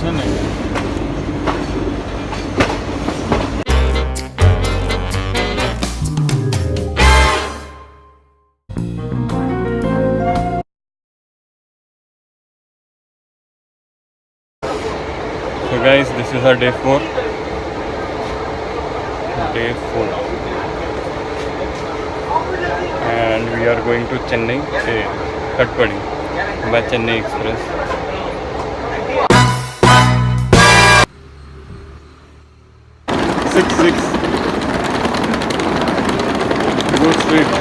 Chennai. So guys, this is our day 4. Day 4. And we are going to Chennai, Katpadi by Chennai Express. Six. Go straight.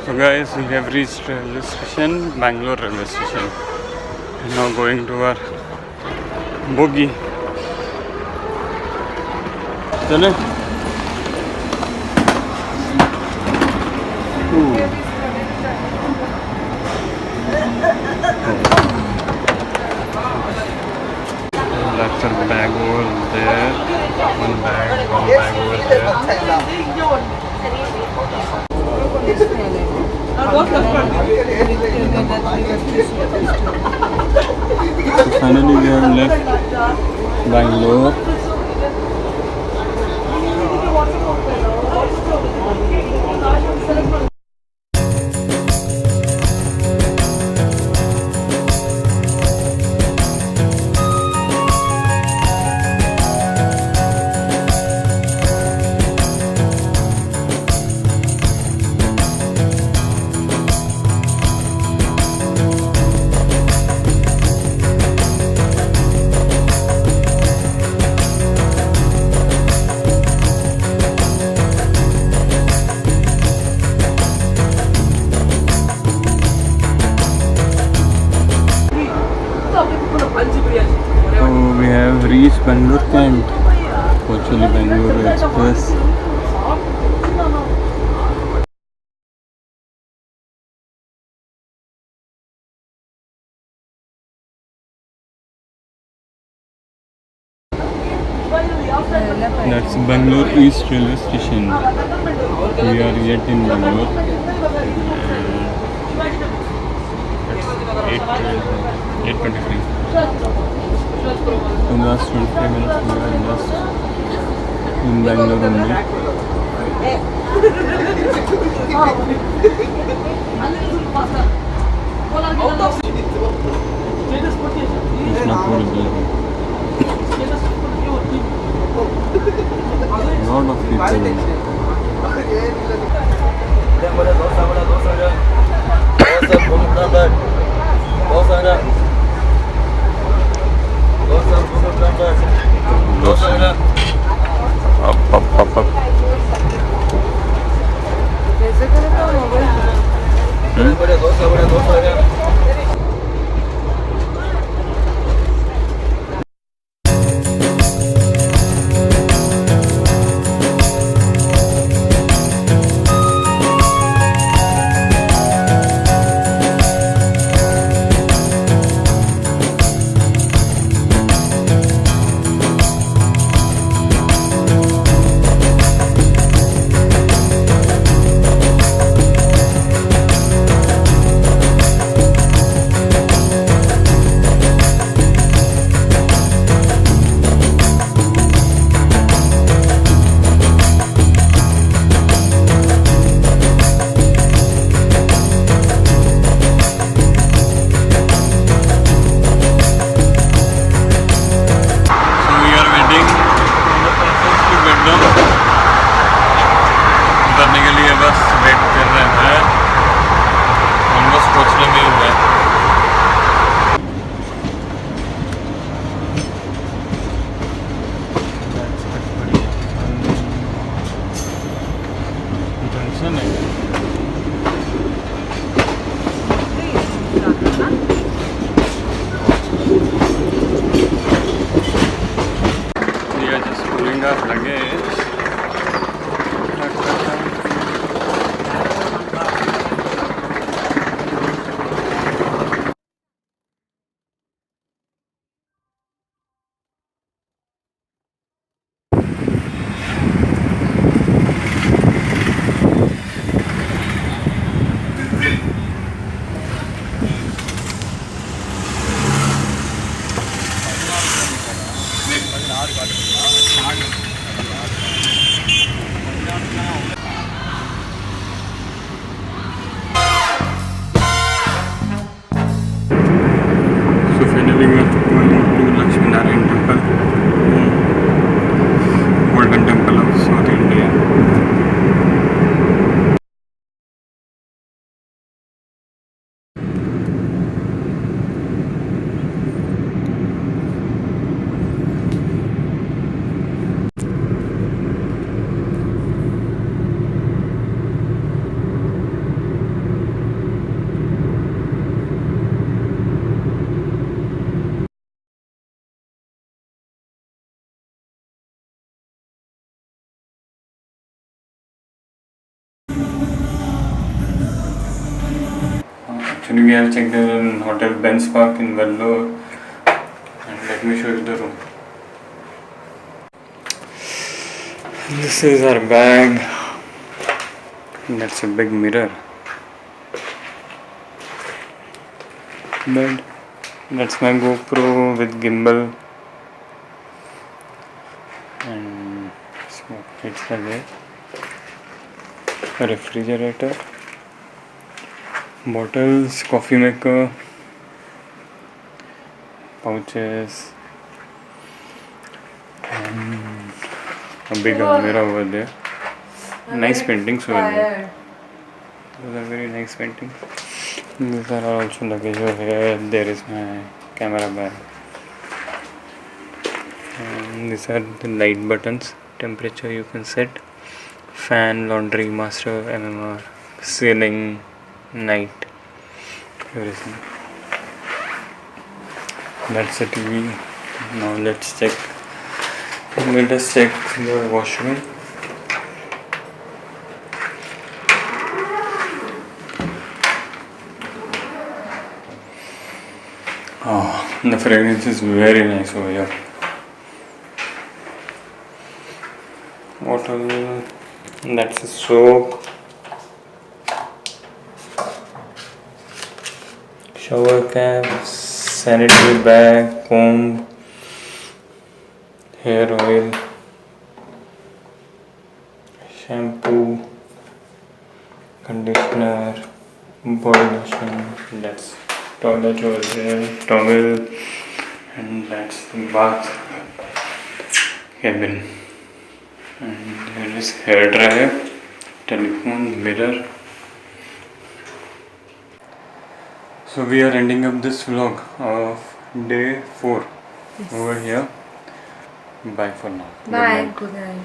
So guys, we have reached railway station, Bangalore railway station. And now going to our bogie. Chale? That's a bag over there. One bag over there. Finally we have left Bangalore. We have reached Bangalore Kent. Actually, Bangalore Express. That's Bangalore East Railway Station. We are yet in Bangalore. It's 8:23. In the last 25 minutes we are just in Bangalore only. Krishna is there. Lot of people. Up. So finally we are going to Lakshmi Narayani temple, golden temple of South India. Actually, we have checked in Hotel Benz Park in Vellore, and let me show you the room. This is our bag. That's a big mirror. Bed. That's my GoPro with gimbal. And smoke plates are there. A refrigerator. Bottles, coffee maker, pouches, and a big almirah over there. Nice paintings over there. Those are very nice paintings. These are also luggage over here. There is my camera bag. And these are the light buttons. Temperature you can set. Fan, laundry, master, MMR, ceiling, night, everything. That's the TV. Now let us check the washroom. Oh, the fragrance is very nice over here. Bottle, that's a soap. Shower cap, sanitary bag, comb, hair oil, shampoo, conditioner, body lotion. That's toilet over there, towel, and that's the bath cabin. And there is hair dryer, telephone, mirror. So we are ending up this vlog of day 4 over here. Bye for now. Bye. Good night.